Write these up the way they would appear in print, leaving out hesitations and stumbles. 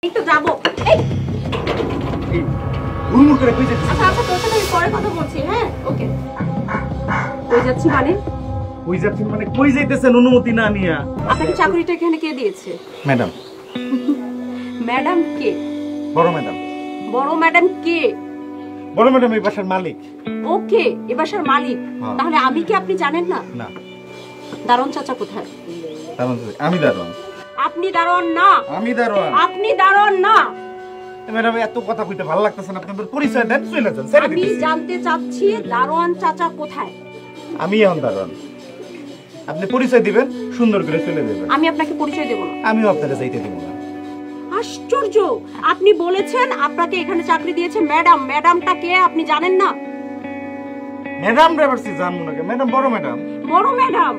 এই তো যাবো। এই হুড়মুড় করে কই যাচ্ছিস? আচ্ছা আচ্ছা, তোর সাথে আমি পরে কথা বলছি। হ্যাঁ, ওকে। কই যাচ্ছি মানে? কই যাচ্ছেন মানে কই যাইতেছেন অনুমতি না নিয়া? আপনাকে চাকরিটা এখানে কে দিয়েছে? ম্যাডাম। ম্যাডাম কে? বড় ম্যাডাম। বড় ম্যাডাম কে? বড় ম্যাডাম এই বাসার মালিক। ওকে, এ বাসার মালিক। তাহলে আমি কি আপনি জানেন না? না। দারোয়ান চাচা কোথায়? আমি দারোয়ান। আপনি দারোয়ান না। আমি দারোয়ান। আপনি দারোয়ান না। ম্যাডাম এত কথা কইতে ভালো লাগতেছে না, আপনাদের পরিচয় দেন, চলে যান। আমি জানতে চাচ্ছি দারোয়ান চাচা কোথায়? আমি এখন দারোয়ান, আপনি পরিচয় দিবেন, সুন্দর করে চলে যাবেন। আমি আপনাকে পরিচয় দেব না। আমিও আপনাকে যাইতে দেব না। আশ্চর্য, আপনি বলেছেন আপনাকে এখানে চাকরি দিয়েছে ম্যাডাম। ম্যাডামটা কে আপনি জানেন না? ম্যাডাম ড্রাইভারসি জানবো না, ম্যাডাম বড় ম্যাডাম। বড় ম্যাডাম?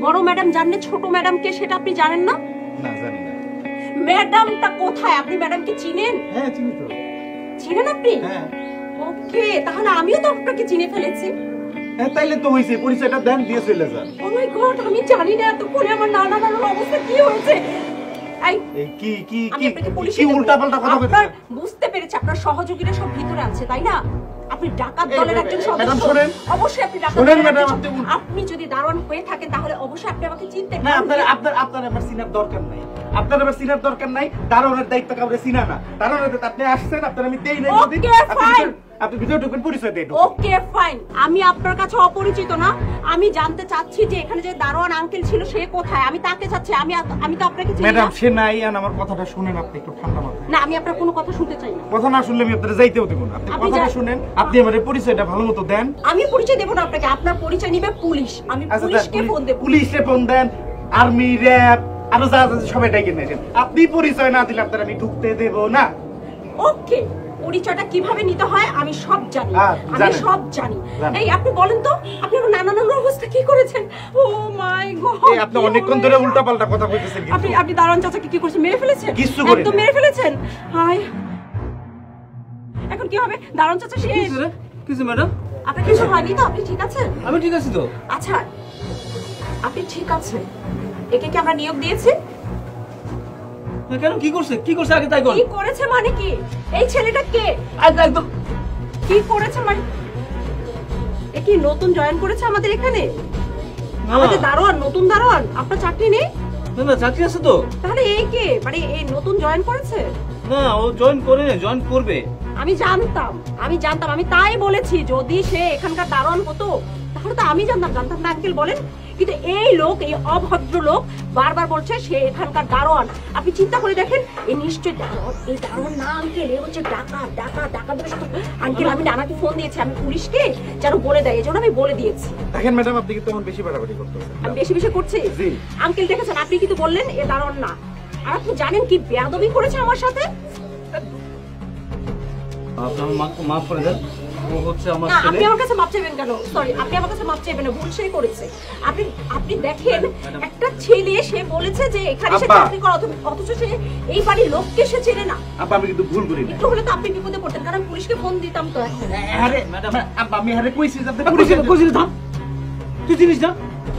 বড় ম্যাডাম জানলে ছোট ম্যাডাম কে সেটা আপনি জানেন না? না, জানি না। ম্যাডামটা কোথায়? আপনি ম্যাডামকে চিনেন? হ্যাঁ, চিনি তো। চিনেন আপনি? হ্যাঁ। ওকে, তাহলে আমিও তো আপনাকে চিনে ফেলেছি। হ্যাঁ, তাইলে তো হইছে, পরিচয়টা দেন, দিয়ে চলে যান। ও মাই গড, আমি জানি না এতক্ষণে আমার নানা নানার অবস্থা কি হয়েছে। এই কি কি আমি আপনাকে কি পুলিশে কি দেব। উল্টাপাল্টা কথা আপনার বলছেন? বুঝতে পেরেছি, আপনার সহযোগীরা সব ভিতরে আছে, তাই না? আপনি ডাকাত এই, দলের একজন ম্যাডাম সদস্য। শুনেন। অবশ্যই আপনি ডাকাত শুনেন দলের ম্যাডাম, একজন সদস্য। আপনি যদি দারোয়ান হয়ে থাকেন তাহলে অবশ্যই আপনি আমাকে চিনতে না, পারবেন। আপনার আমার সিনার দরকার নাই। আপনার আমার সিনার দরকার নাই। দারোয়ানের দায়িত্ব কাউরে সিনা না। দারোয়ানের আপনি আসছেন, আপনার আমি দেই নাই ওকে, ফাইন। আপনি ভিতরে ঢুকবেন, পরিচয় দেন। ওকে ফাইন, আমি আপনার কাছে অপরিচিত না। আমি জানতে চাচ্ছি যে এখানে যে দারোয়ান আঙ্কেল ছিল সে কোথায়, আমি তাকে চাচ্ছি। আমি তো আপনাকে চিনি না। ম্যাডাম সে নাই, আর আমার কথাটা শুনেন আপনি একটু ঠান্ডা মাথায়। না, আমি আপনার কোনো কথা শুনতে চাই না। কথা না শুনলে আমি আপনাদের যাইতেও দেব না। আপনি আপনি কথাটা যান। শুনেন, আপনি আমাদের পরিচয়টা ভালো মতো দেন। আমি পরিচয় দেব না আপনাকে, আপনার পরিচয় নিবে পুলিশ। আমি আচ্ছা, পুলিশকে ফোন দেব। পুলিশে ফোন দেন, আর্মি, র্যাব, আরো যা আছে সবাই ডেকে নিয়ে আসেন। আপনি পরিচয় না দিলে আপনার আমি ঢুকতে দেব না। ওকে, পরিচয়টা কিভাবে নিতে হয় আমি সব জানি। আমি জানেন। সব জানি। জানেন। এই আপনি বলেন তো, আপনি আমার নানা নানার অবস্থা কি করেছেন? ও মাই গড, এই আপনি অনেকক্ষণ ধরে উল্টাপাল্টা কথা কইতেছেন কিন্তু। আপনি দারোয়ান চাচাকে কি করেছেন? মেরে ফেলেছেন? কিচ্ছু করিনি। একদম মেরে ফেলেছেন। হাই, এখন কি হবে? দারোয়ান চাচা শেষ। কিছু ম্যাডাম, আপনার কিছু হয়নি তো? আপনি ঠিক আছেন? আমি ঠিক আছি তো। আচ্ছা, আপনি ঠিক আছেন। একে কি আমরা নিয়োগ দিয়েছি? কেন, কি করছে? কি করছে আগে তাই বল। কি করেছে মানে কি? এই ছেলেটা কে? একদম কি করেছে মানে? এ কি নতুন জয়েন করেছে আমাদের এখানে? না আমাদের দারোয়ান, নতুন দারোয়ান। আপনার চাকরি নেই? না না, চাকরি আছে তো। তাহলে এই কে? মানে এই নতুন জয়েন করেছে? না, ও জয়েন করে না, জয়েন করবে। আমি জানতাম, আমি তাই বলেছি যদি সে এখানকার দারোয়ান হতো তাহলে তো আমি জানতাম না আঙ্কেল বলেন। কিন্তু এই লোক, এই অভদ্র লোক বারবার বলছে সে এখানকার দারোয়ান। আপনি চিন্তা করে দেখেন, এই নিশ্চয় দারোয়ান। এই দারোয়ান না আঙ্কেল, এ হচ্ছে ডাকাত আঙ্কেল। আমি নানাকে ফোন দিয়েছি, আমি পুলিশকে যেন বলে দেয়, এজন্য আমি বলে দিয়েছি। দেখেন ম্যাডাম, আপনি কিন্তু এখন বেশি বাড়াবাড়ি করতেছেন। আমি বেশি বেশি করছি? জি। আঙ্কেল দেখেছেন, আপনি কিন্তু বললেন এ দারোয়ান না। আর আপনি জানেন কি বেয়াদবি করেছে আমার সাথে? আপনার মাফ করে দেন, ও হচ্ছে আমার না, ছেলে। আপনি আমার কাছে মাপ চাইবেন কেন? সরি, আপনি আমার কাছে মাপ চাইবেন না, ভুল সেই করেছে। আপনি দেখেন, একটা ছেলে সে বলেছে যে এখানে সে আব্বা। চাকরি করে, অথচ সে এই বাড়ির লোককে সে চেনে না। আপা আমি কিন্তু ভুল করি না। একটু হলে তো আপনি বিপদে পড়তেন, কারণ পুলিশকে ফোন দিতাম তো এখন। আরে ম্যাডাম, আপা আমি আরে কইছি যে আপনি পুলিশের পরিচয় কইছিস থাম, তুই চিনিস না?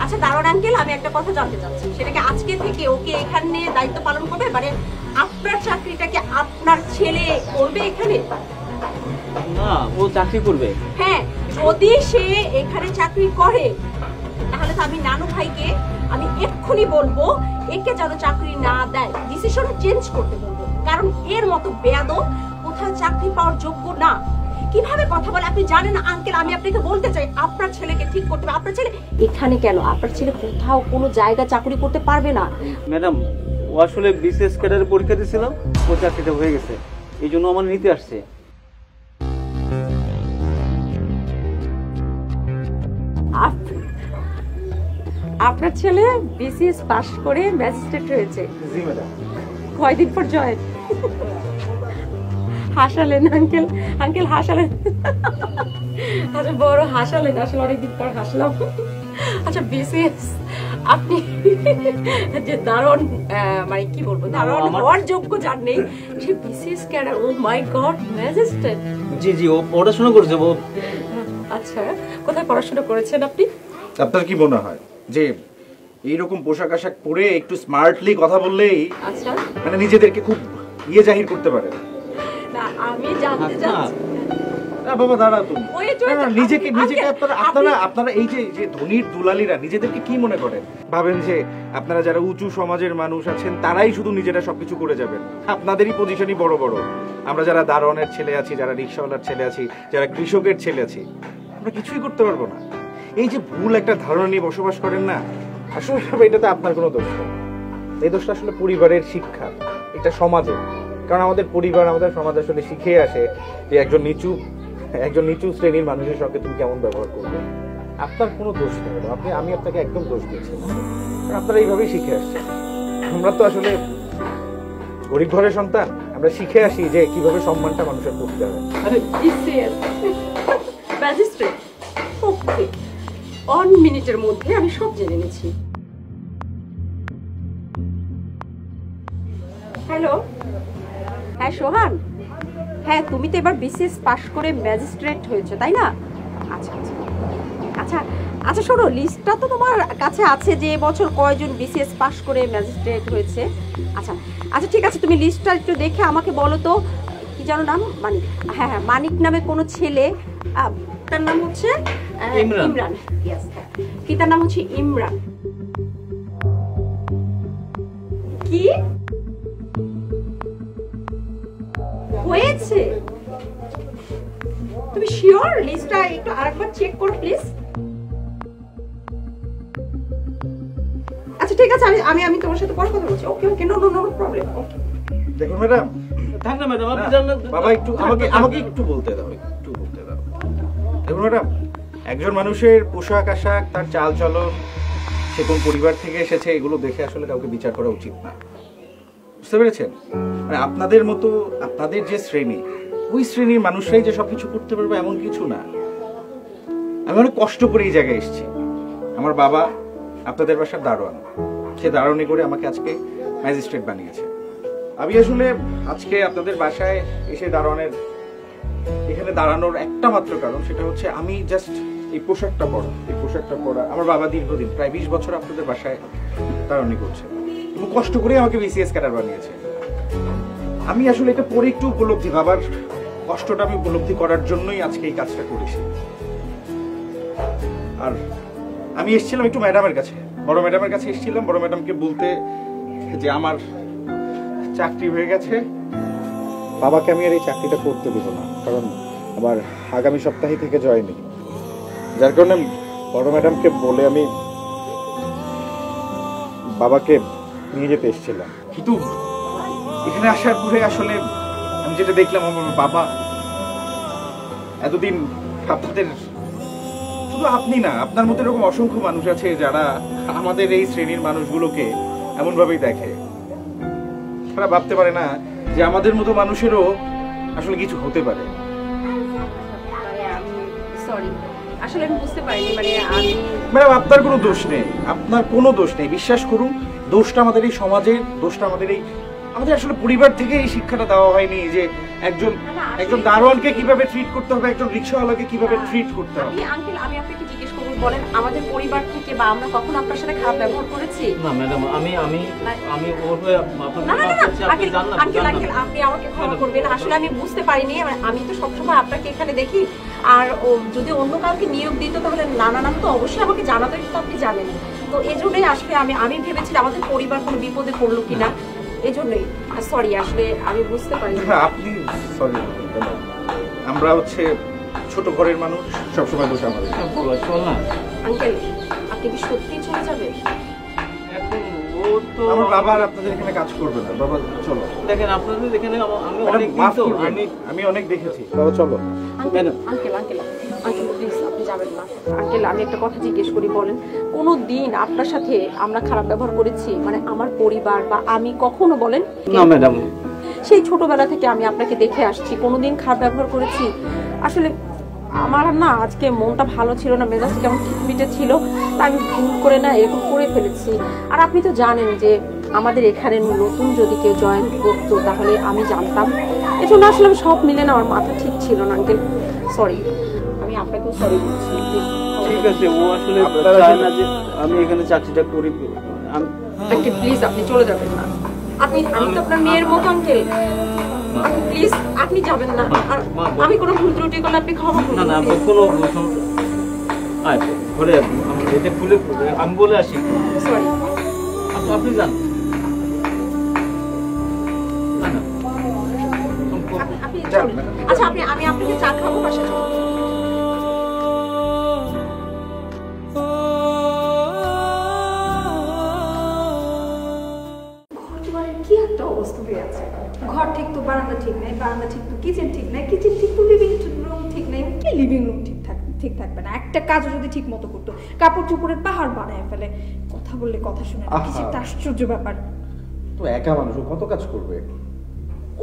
আচ্ছা দারোয়ান আঙ্কেল, আমি একটা কথা জানতে চাচ্ছি, সেটাকে আজকে থেকে ওকে এখানে দায়িত্ব পালন করবে? মানে আপনার চাকরিটাকে আপনার ছেলে করবে এখানে? না, ও চাকরি করবে। হ্যাঁ, যদি সে এখানে চাকরি করে তাহলে তো আমি নানু ভাইকে আমি এক্ষুনি বলবো একে যেন চাকরি না দেয়, ডিসিশন চেঞ্জ করতে বলবো। কারণ এর মতো বেয়াদব কোথাও চাকরি পাওয়ার যোগ্য না। কিভাবে কথা বলে আপনি জানেন আঙ্কেল? আমি আপনাকে বলতে চাই, আপনার ছেলেকে ঠিক করতে হবে। আপনার ছেলে এখানে কেন? আপনার ছেলে কোথাও কোনো জায়গা চাকরি করতে পারবে না। ম্যাডাম, ও আসলে বিসিএস ক্যাডারের পরীক্ষা দিয়েছিল, ও চাকরিটা হয়ে গেছে, এই জন্য আমার নিতে আসছে। আপনার ছেলে বিসিএস পাস করে ম্যাজিস্ট্রেট হয়েছে? জি ম্যাডাম। কয়দিন পর জয়েন? হাসালেন আঙ্কেল, আঙ্কেল হাসালেন। আচ্ছা বড় হাসালেন, আসলে অনেকদিন পর হাসলাম। আচ্ছা বিসিএস আপনি যে দারুণ, মানে কি বলবো, দারুণ হওয়ার যোগ্য যার নেই সে বিসিএস ক্যাডার। ও মাই গড, ম্যাজিস্ট্রেট। জি জি, ও পড়াশোনা করছে। ও আচ্ছা, কোথায় পড়াশোনা করেছেন আপনি? আপনার কি মনে হয় যে এইরকম পোশাক আশাক পরে একটু স্মার্টলি কথা বললেই আচ্ছা, মানে নিজেদেরকে খুব ইয়ে জাহির করতে পারেন। না আমি জানতে চাচ্ছি বাবা দাঁড়াও তুমি। Wait, না, নিজেকে আপনি- আপনারা এই যে ধনীর দুলালিরা নিজেদেরকে কি মনে করেন? ভাবেন যে আপনারা যারা উঁচু সমাজের মানুষ আছেন তারাই শুধু নিজেরা সবকিছু করে যাবেন। আপনাদেরই পজিশনই বড় বড়। আমরা যারা দারোয়ানের ছেলে আছি, যারা রিক্সাওয়ালার ছেলে আছি, যারা কৃষকের ছেলে আছি, আমরা কিছুই করতে পারবো না। এই যে ভুল একটা ধারণা নিয়ে বসবাস করেন না, আসলে এটাতে আপনার কোনো দোষ নেই। এই দোষটা আসলে পরিবারের শিক্ষা, এটা সমাজের। কারণ আমাদের পরিবার, আমাদের সমাজ আসলে শিখে আসে যে একজন নিচু শ্রেণীর মানুষের সঙ্গে তুমি কেমন ব্যবহার করবে। আপনার কোনো দোষ নেই, আমি আপনাকে একদম দোষ দিচ্ছি না। কারণ আপনারা এইভাবেই শিখে আসছেন। আমরা তো আসলে গরিব ঘরের সন্তান, আমরা শিখে আসি যে কিভাবে সম্মানটা মানুষের করতে হবে। আরে ম্যাজিস্ট্রেট, ওকে 1 মিনিটের মধ্যে আমি সব জেনে নিচ্ছি। হ্যালো, হ্যাঁ সোহান, হ্যাঁ তুমি তো এবার বিসিএস পাশ করে ম্যাজিস্ট্রেট হয়েছে তাই না? আচ্ছা আচ্ছা আচ্ছা আচ্ছা শোনো, লিস্টটা তো তোমার কাছে আছে যে এবছর কয়জন বিসিএস পাশ করে ম্যাজিস্ট্রেট হয়েছে। আচ্ছা আচ্ছা ঠিক আছে, তুমি লিস্টটা একটু দেখে আমাকে বলো তো। কি জানো নাম? মানিক। হ্যাঁ হ্যাঁ, মানিক নামে কোনো ছেলে, তার নাম হচ্ছে ইমরান। ইয়েস, কি তার নাম হচ্ছে ইমরান। কি হয়েছে? তুমি শিওর? লিস্টটা একটু আরেকবার চেক করো প্লিজ। আচ্ছা ঠিক আছে, আমি তোমার সাথে পরে কথা বলছি। ওকে ওকে, নো নো নো প্রবলেম। ওকে দেখুন ম্যাডাম, থাক না ম্যাডাম, আপনি জানেন বাবা একটু আমাকে একটু বলতে দাও, একটু বলতে দাও। দেখুন ম্যাডাম, একজন মানুষের পোশাক আশাক, তার চাল চলন, সে কোন পরিবার থেকে এসেছে, এগুলো দেখে আসলে কাউকে বিচার করা উচিত না। বুঝতে পেরেছেন? মানে আপনাদের মতো, আপনাদের যে শ্রেণী, ওই শ্রেণীর মানুষরাই যে সবকিছু করতে পারবে এমন কিছু না। আমি অনেক কষ্ট করে এই জায়গায় এসেছি। আমার বাবা আপনাদের বাসার দারোয়ান, সে দারোয়ানি করে আমাকে আজকে ম্যাজিস্ট্রেট বানিয়েছে। আমি আসলে আজকে আপনাদের বাসায় এসে এখানে দাঁড়ানোর একটা মাত্র কারণ, সেটা হচ্ছে আমি জাস্ট এই পোশাকটা পরা আমার বাবা দীর্ঘদিন প্রায় 20 বছর আপনাদের বাসায় দারোয়ানি করছে এবং কষ্ট করে আমাকে বিসিএস ক্যাডার বানিয়েছে। আমি আসলে এটা পরে একটু বাবার কষ্টটা আমি উপলব্ধি করার জন্যই আজকে এই কাজটা করেছি। আর আমি এসেছিলাম একটু ম্যাডামের কাছে, বড় ম্যাডামের কাছে এসেছিলাম, বড় ম্যাডামকে বলতে যে আমার চাকরি হয়ে গেছে, বাবাকে আমি আর এই চাকরিটা করতে দেবো না, কারণ আমার আগামী সপ্তাহে থেকে জয়েনিং। যার কারণে বড় ম্যাডামকে বলে আমি বাবাকে নিয়ে যেতে এসেছিলাম। কিন্তু এখানে আসার পরে আসলে আমি যেটা দেখলাম, আমার বাবা এতদিন আপনাদের, শুধু আপনি না, আপনার মতো এরকম অসংখ্য মানুষ আছে যারা আমাদের এই শ্রেণীর মানুষগুলোকে এমন ভাবেই দেখে। তারা ভাবতে পারে না যে আমাদের মতো মানুষেরও আসলে কিছু হতে পারে। সরি, আসলে আমি বুঝতে পারিনি। ম্যাডাম আপনার কোনো দোষ নেই, আপনার কোনো দোষ নেই, বিশ্বাস করুন। দোষটা আমাদের এই সমাজের, দোষটা আমাদের আসলে পরিবার থেকে এই শিক্ষাটা দেওয়া হয়নি যে একজন দারোয়ানকে কিভাবে ট্রিট করতে হবে, একজন রিক্সাওয়ালাকে কিভাবে ট্রিট করতে হবে। আঙ্কেল, আমি আপনাকে জিজ্ঞেস করব, বলেন আমাদের পরিবার থেকে বা আমরা কখনো আপনার সাথে খারাপ ব্যবহার করেছি? না ম্যাডাম, আমি ওর হয়ে আপনাকে না না মাফ না করছি, আপনি জানলেন আঙ্কেল, আপনি আমাকে ক্ষমা করবেন। আসলে আমি বুঝতে পারিনি। আমি তো সবসময় আপনাকে এখানে দেখি, আর যদি অন্য কাউকে নিয়োগ দিত তাহলে নানা নাম তো অবশ্যই আমাকে জানাতো, কিন্তু আপনি জানেন। তো এই জন্যই আসলে আমি ভেবেছিলাম আমাদের পরিবার কোনো বিপদে পড়লো কিনা, এই জন্যই। সরি, আসলে আমি বুঝতে পারিনি। আপনি সরি, আমরা হচ্ছে ছোট ঘরের মানুষ, সবসময় দোষ আমাদের। চল না আঙ্কেল, আপনি কি সত্যি চলে যাবেন? এখন ও তো আমার বাবা আর আপনাদের এখানে কাজ করবে না। বাবা চলো। দেখেন, আপনাদের এখানে আমি ম্যাডাম, অনেক মাফ তো করবেন, আমি অনেক দেখেছি। বাবা চলো। আঙ্কেল প্লিজ আপনি যাবেন না। আঙ্কেল, আমি একটা কথা জিজ্ঞেস করি, বলেন কোনো দিন আপনার সাথে আমরা খারাপ ব্যবহার করেছি? মানে আমার পরিবার বা আমি কখনো, বলেন? না ম্যাডাম, সেই ছোটবেলা থেকে আমি আপনাকে দেখে আসছি, কোনোদিন খারাপ ব্যবহার করেছি? আসলে আমার না আজকে মনটা ভালো ছিল না, মেজাজটা কেমন খিটমিটে ছিল, তাই আমি ভুল করে না এরকম করে ফেলেছি। আর আপনি তো জানেন যে আমাদের এখানে নতুন যদি কেউ জয়েন করতো তাহলে আমি জানতাম। এজন্য আসলে আমি সব মিলে না, আমার মাথা ঠিক ছিল না। আঙ্কেল সরি, আমি আপনাকেও সরি বলছি। ঠিক আছে, ও আসলে চায় না যে আমি এখানে চাকরিটা করি। আঙ্কেল প্লিজ আপনি চলে যাবেন না। আমি তো আপনার মেয়ের মতো আঙ্কেল। আপনি প্লিজ আপনি যাবেন না। আর আমি কোনো ভুল ত্রুটি করলে আপনি ক্ষমা করুন। না না কোনো আয় ঘরে আমি এটা খুলে আমি বলে আসি। সরি। আপনি যান। আপনি আচ্ছা আমি আপনাকে চা খাবো বাসায় চলুন। কি একটা অবস্থা হয়ে আছে, ঘর ঠিক তো বারান্দা ঠিক নাই, বারান্দা ঠিক তো কিচেন ঠিক নাই, কিচেন ঠিক তো লিভিং রুম ঠিক নাই। কি লিভিং রুম ঠিক থাকবে না? একটা কাজও যদি ঠিক মতো করতো, কাপড় চোপড়ের পাহাড় বানায় ফেলে, কথা বললে কথা শুনে না, কিছু একটা আশ্চর্য ব্যাপার। তো একা মানুষ কত কাজ করবে?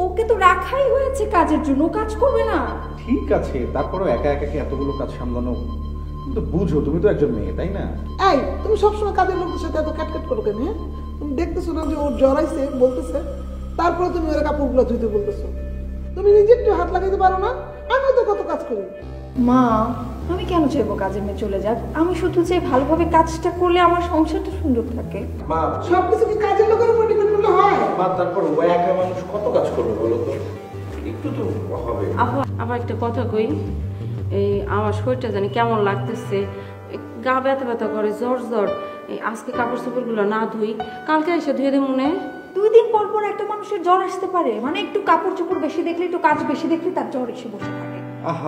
ওকে তো রাখাই হয়েছে কাজের জন্য, ও কাজ করবে না? ঠিক আছে, তারপরেও একা একা কি এতগুলো কাজ সামলানো? তুমি তো বুঝো, তুমি তো একজন মেয়ে, তাই না? এই তুমি সবসময় কাজের লোকের সাথে এত ক্যাটক্যাট করো কেন? তুমি দেখতেছো না যে ওর জ্বর আইছে বলতেছে, তারপরে তুমি ওর কাপড়গুলো ধুইতে বলতেছো? তুমি নিজে একটু হাত লাগাইতে পারো না? আমিও তো কত কাজ করি। মা, আমি কেন চাইবো কাজের মেয়ে চলে যাক? আমি শুধু চাই ভালোভাবে কাজটা করলে আমার সংসারটা সুন্দর থাকে। মা, সবকিছু কি কাজের লোকের উপর ডিপেন্ড করলে হয়? মা তারপর ও একা মানুষ কত কাজ করবে বলো তো? একটু তো হবে। আবার একটা কথা কই, এই আমার শরীরটা জানি কেমন লাগতেছে, গা ব্যথা ব্যথা করে, জ্বর। এই আজকে কাপড় চোপড়গুলো না ধুই, কালকে এসে ধুয়ে দেব মনে। 2 দিন পর পর একটা মানুষের জ্বর আসতে পারে, মানে একটু কাপড় চোপড় বেশি দেখলে, একটু কাজ বেশি দেখলে তার জ্বর এসে বসে থাকে।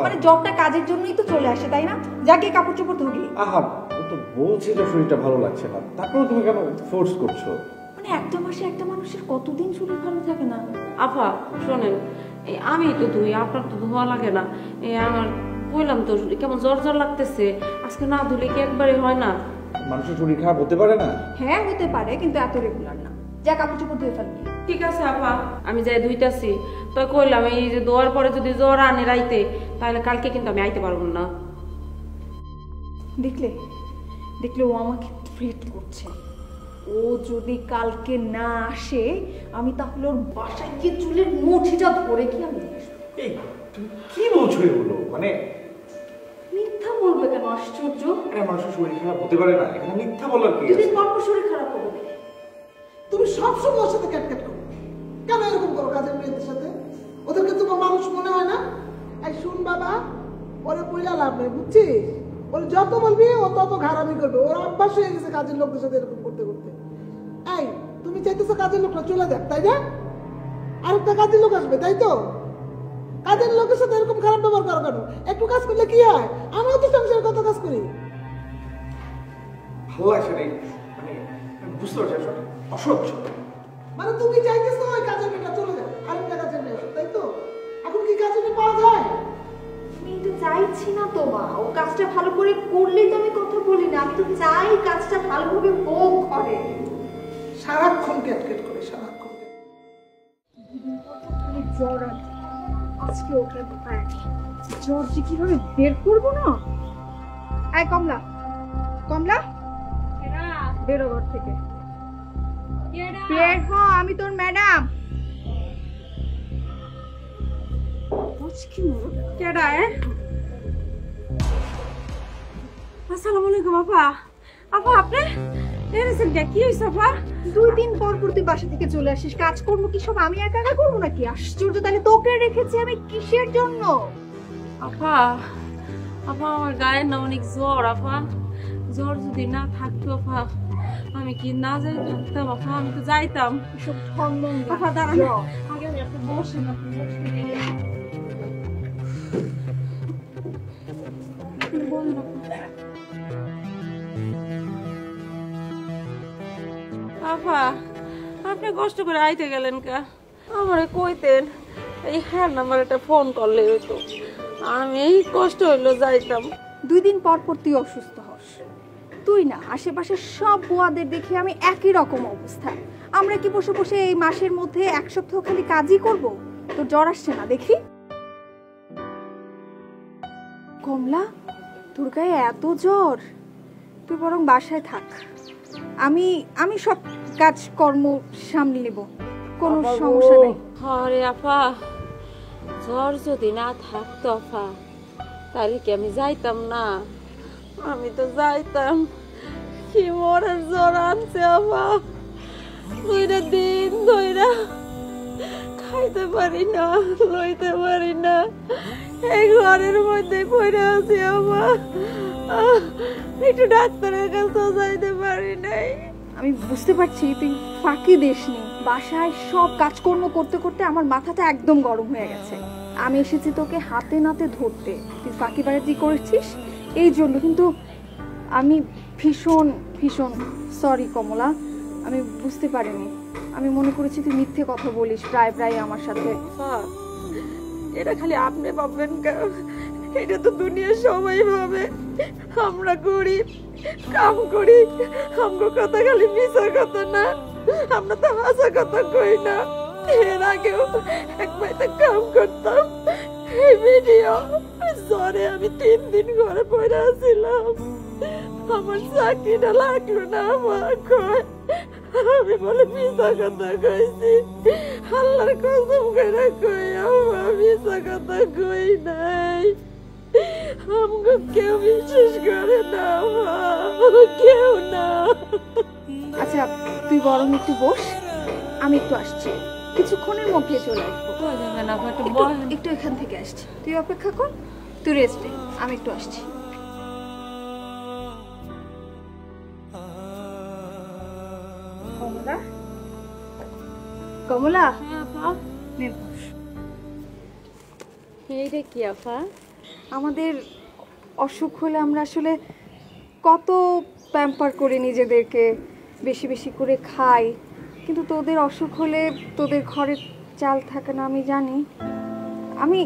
মানে জ্বরটা কাজের জন্যই তো চলে আসে, তাই না? যাকে কাপড় চোপড় ধুবি। আহা, ও তো বলছে যে শরীরটা ভালো লাগছে না, তারপরে তুমি কেন ফোর্স করছো? মানে একটা মাসে একটা মানুষের কতদিন শরীর ভালো থাকে না? আপা শোনেন, এই আমি তো ধুই, আপনার তো ধোয়া লাগে না। এই আমার বললাম তো কেমন জ্বর লাগতেছে, আজকে না ধুলে কি একবারে হয় না? মানুষের শরীর খারাপ হতে পারে না? হ্যাঁ হতে পারে, কিন্তু এত রেগুলার না। যা কাপড় চোপড় ধুয়ে ফেলবি। ঠিক আছে আপা, আমি যাই ধুইতাছি। তো কইলাম এই যে ধোয়ার পরে যদি জ্বর আনে রাইতে, তাহলে কালকে কিন্তু আমি আইতে পারবো না। দেখলে ও আমাকে থ্রেট করছে। ও যদি কালকে না আসে, আমি তাহলে ওর বাসায় গিয়ে চুলের মুঠিটা ধরে কি আমি এই তুমি কি বলছো এগুলো? মানে মিথ্যা বলবে কেন? আশ্চর্য। মানুষের শরীর খারাপ হতে পারে না, এখানে মিথ্যা বলার কি 2 আছে? দিন পর পর শরীর খারাপ হবে। তুমি সবসময় ওর সাথে ক্যাটক্যাট করো কেন? এরকম করো কাজের মেয়েদের সাথে? ওদেরকে তোমার মানুষ মনে হয় না? এই শুন বাবা, ওরে বইলা লাভ নেই, বুঝছিস? ওর যত বলবি ও তত ঘাড়ামি করবে। ওর অভ্যাস হয়ে গেছে কাজের লোকদের সাথে এরকম করতে করতে। এই তুমি চাইতেছো কাজের লোকটা চলে যাক, তাই না? আরেকটা কাজের লোক আসবে, তাই তো? কাজের লোকের সাথে এরকম খারাপ ব্যবহার করো কেন? একটু কাজ করলে কি হয়? আমিও তো সংসারে কত কাজ করি। ভালো লাগছে না, মানে বুঝতে পারছি আসলে অসহ্য। মানে তুমি চাইতেছো ওই কাজের মেয়েটা চলে যাক, আরেকটা কাজের মেয়ে আসুক, তাই তো? এখন কি কাজের মেয়ে পাওয়া যায়? আমি এটা চাইছি না তো মা, ও কাজটা ভালো করে করলেই তো আমি কথা বলি না। আমি তো চাই কাজটা ভালোভাবে হোক ঘরে। সারাক্ষণ ক্যাটকেট করে, সারাক্ষণ জ্বর আজকে ওকে জ্বর যে কিভাবে বের করবো না। এই কমলা, বেরো ঘর থেকে। বের হ, আমি তোর ম্যাডাম। কেডা? আসসালামু আলাইকুম আপা। আপা আপনি এনেছেন কি হয়েছে আপা? 2 দিন পর পর তুই বাসা থেকে চলে আসিস, কাজ করবো কি সব আমি একা একা করবো নাকি? আশ্চর্য, তাহলে তোকে রেখেছি আমি কিসের জন্য? আপা আমার গায়ে না অনেক জ্বর আপা। জ্বর যদি না থাকতো আপা, আমি কি না যাই থাকতাম আপা? আমি তো যাইতাম। সব ধর্ম আপা দাঁড়ান, আগে আমি আপনি বসেন। আপা আপনি কষ্ট করে আইতে গেলেন কা? আমারে কইতেন, এই হ্যাঁ নাম্বার একটা ফোন করলে হইতো, আমি এই কষ্ট হইলো যাইতাম। 2 দিন পর পর তুই অসুস্থ হস। তুই না, আশেপাশে সব বুয়াদের দেখি আমি একই রকম অবস্থা। আমরা কি বসে বসে এই মাসের মধ্যে 1 সপ্তাহ খালি কাজই করব? তোর জ্বর আসছে না দেখি? কমলা, তোর গায়ে এত জ্বর, তুই বরং বাসায় থাক। আমি সব কাজকর্ম সামলে নেব, কোনো সমস্যা নেই। আরে আপা, জ্বর যদি না থাকতো আপা, তাহলে কি আমি যাইতাম না? আমি তো যাইতাম। কি মরার জ্বর আনছে আপা, দুইটা দিন ধইরা খাইতে পারি না, লইতে পারি না, এই ঘরের মধ্যে পড়ে আছি আমার। একটু ডাক্তারের কাছে যাইতে পারি নাই। আমি বুঝতে পারছি তুই ফাঁকি দিসনি। বাসায় সব কাজকর্ম করতে করতে আমার মাথাটা একদম গরম হয়ে গেছে। আমি এসেছি তোকে হাতে নাতে ধরতে, তুই ফাঁকি বাড়াতি করেছিস এই জন্য। কিন্তু আমি ভীষণ ভীষণ সরি কমলা, আমি বুঝতে পারিনি। আমি মনে করেছি তুই মিথ্যে কথা বলিস প্রায় প্রায় আমার সাথে। এটা খালি আপনি ভাববেন কেন? এটা তো দুনিয়ার সবাই ভাবে। আমরা গরিব, কাম করি, আমার কথা খালি মিছা কথা না, আমরা তো হাসা কথা কই না। এর আগেও এক বাড়িতে কাম করতাম, এই ভিডিও জ্বরে আমি 3 দিন ঘরে পড়ে আসছিলাম। আমার চাকরিটা লাগলো না, আমার কয় আমি বলে মিছা কথা কইছি। আল্লাহর কসম করে কই আমার মিছা কথা কই নাই। আমাকে কেউ বিশ্বাস করে না, কেউ না। আচ্ছা তুই বরং একটু বস, আমি একটু আসছি, কিছুক্ষণের মধ্যে চলে আসবো। একটু এখান থেকে আসছি, তুই অপেক্ষা কর, তুই রেস্ট নে, আমি একটু আসছি। কমলা, কমলা, নে বস। এইটা কি আপা? আমাদের অসুখ হলে আমরা আসলে কত প্যাম্পার করে নিজেদেরকে, বেশি বেশি করে খাই, কিন্তু তোদের অসুখ হলে তোদের ঘরে চাল থাকে না আমি জানি। আমি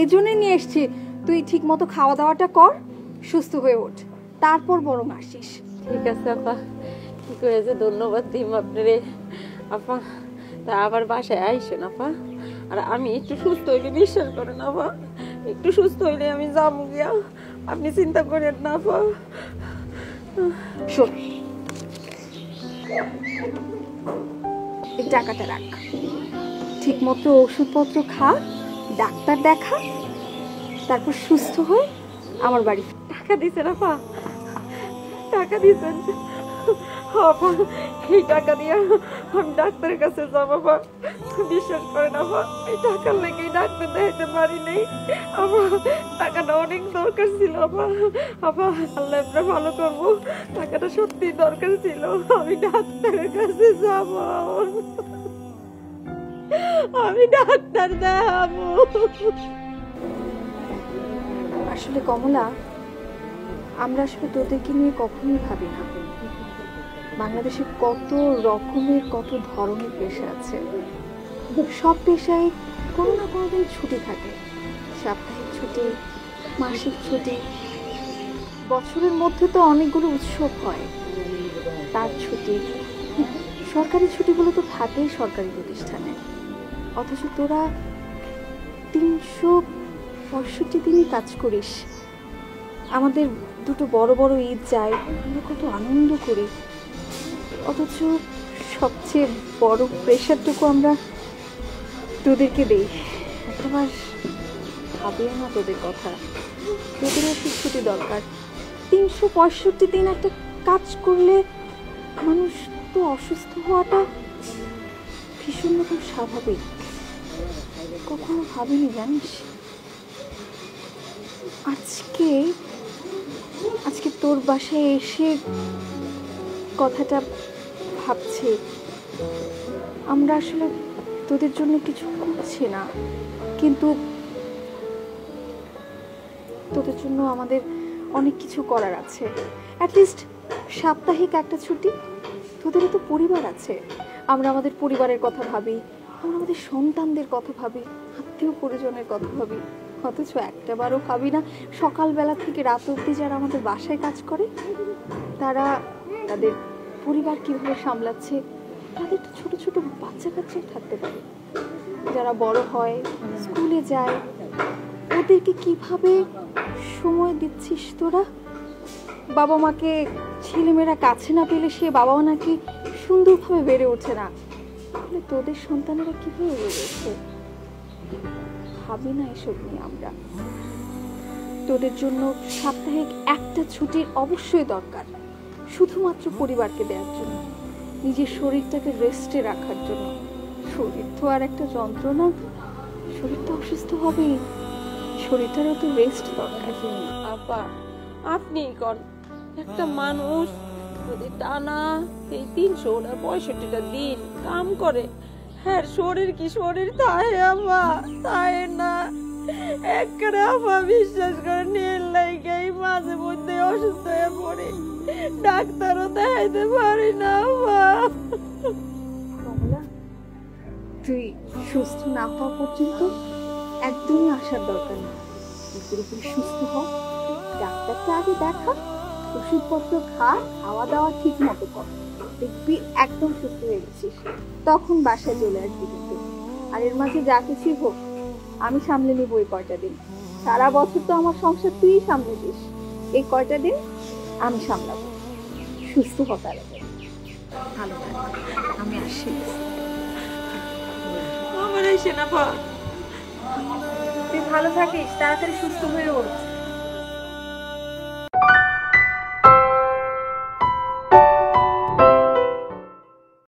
এই জন্যই নিয়ে এসছি, তুই ঠিক মতো খাওয়া দাওয়াটা কর, সুস্থ হয়ে ওঠ, তারপর বরং আসিস। ঠিক আছে আপা, কি করে যে ধন্যবাদ দিম আপনারে আপা। তা আবার বাসায় আইসেন আপা। আর আমি একটু সুস্থ হইলে বিশ্বাস করেন আপা, একটু সুস্থ হইলে আমি যাবো গিয়া, আপনি চিন্তা করেন না আপা। শোন, এই টাকাটা রাখ, ঠিক মতো ওষুধপত্র খা, ডাক্তার দেখা, তারপর সুস্থ হয়ে আমার বাড়ি। টাকা দিছেন আপা? টাকা দিছেন আপা? এই টাকা দিয়ে আমি ডাক্তারের কাছে যাবো আপা। বিশ্বাস করেন আপা, এই টাকার লেগে ডাক্তার দেখাইতে পারি নাই আমার। টাকাটা অনেক দরকার ছিল আপা। আপা আল্লাহ আপনার ভালো করবো, টাকাটা সত্যি দরকার ছিল। আমি ডাক্তারের কাছে যাব, আমি ডাক্তার দেখাবো। আসলে কমলা, আমরা আসলে তোদেরকে নিয়ে কখনোই ভাবি না। বাংলাদেশে কত রকমের কত ধরনের পেশা আছে, সব পেশায় কোনো না কোনো দিন ছুটি থাকে, সাপ্তাহিক ছুটি, মাসিক ছুটি, বছরের মধ্যে তো অনেকগুলো উৎসব হয়, তার ছুটি, সরকারি ছুটিগুলো তো থাকেই সরকারি প্রতিষ্ঠানে। অথচ তোরা 365 দিনই কাজ করিস। আমাদের দুটো বড় বড় ঈদ যায়, আমরা কত আনন্দ করি, অথচ সবচেয়ে বড় প্রেশারটুকু আমরা তোদেরকে দেই। একবার ভাবিও না তোদের কথা, তোদেরও একটু ছুটি দরকার। 365 দিন একটা কাজ করলে মানুষ তো অসুস্থ হওয়াটা ভীষণ রকম স্বাভাবিক। কখনো ভাবিনি জানিস, আজকে তোর বাসায় এসে কথাটা ভাবছি। আমরা আসলে তোদের জন্য কিছু করছি না, কিন্তু তোদের জন্য আমাদের অনেক কিছু করার আছে। অ্যাটলিস্ট সাপ্তাহিক একটা ছুটি। তোদেরও তো পরিবার আছে, আমরা আমাদের পরিবারের কথা ভাবি, আমরা আমাদের সন্তানদের কথা ভাবি, আত্মীয় পরিজনের কথা ভাবি, অথচ একটাবারও ভাবি না সকালবেলা থেকে রাত অবধি যারা আমাদের বাসায় কাজ করে তারা তাদের পরিবার কিভাবে সামলাচ্ছে। তাদের তো ছোট ছোট বাচ্চা কাচ্চাও থাকতে পারে, যারা বড় হয়, স্কুলে যায়, ওদেরকে কিভাবে সময় দিচ্ছিস তোরা। বাবা মাকে ছেলেমেয়েরা কাছে না পেলে সে বাবা মা নাকি সুন্দরভাবে বেড়ে ওঠে না, তাহলে তোদের সন্তানেরা কিভাবে বেড়ে ওঠে। ভাবি না এসব নিয়ে আমরা। তোদের জন্য সাপ্তাহিক একটা ছুটির অবশ্যই দরকার, শুধুমাত্র পরিবারকে দেওয়ার জন্য। নিজের শরীরটাকে রেস্টে রাখার জন্য। শরীর তো আর একটা যন্ত্রণা, শরীর তো অসুস্থ হবেই, শরীরটারও তো রেস্ট দরকার। আপা আপনিই কন, একটা মানুষ যদি টানা এই 365টা দিন কাম করে, হ্যাঁ শরীর কি শরীর তাই আপা, তাই না? একবারে আপা বিশ্বাস করে নীল লাইগাই মাঝে মধ্যে অসুস্থ হয়ে পড়ে, ডাক্তারও দেখাইতে পারি না আপা। কমলা, তুই সুস্থ না হওয়া পর্যন্ত একদমই আসার দরকার নেই। তুই পুরোপুরি সুস্থ হ, ডাক্তারকে আগে দেখা, ওষুধপত্র খা, খাওয়া দাওয়া ঠিক মতো কর, দেখবি একদম সুস্থ হয়ে গেছিস। তখন বাসায় চলে আসবি কিন্তু। আর এর মাঝে যা কিছু হোক আমি সামলে নিব এই কয়টা দিন। সারা বছর তো আমার সংসার তুই সামলে দিস, এই কয়টা দিন আমি সামলাবো। সুস্থ হতার ভালো থাক, আমি আসি। আমার এসে না পা, তুই ভালো থাকিস, তাড়াতাড়ি সুস্থ হয়ে ওঠ।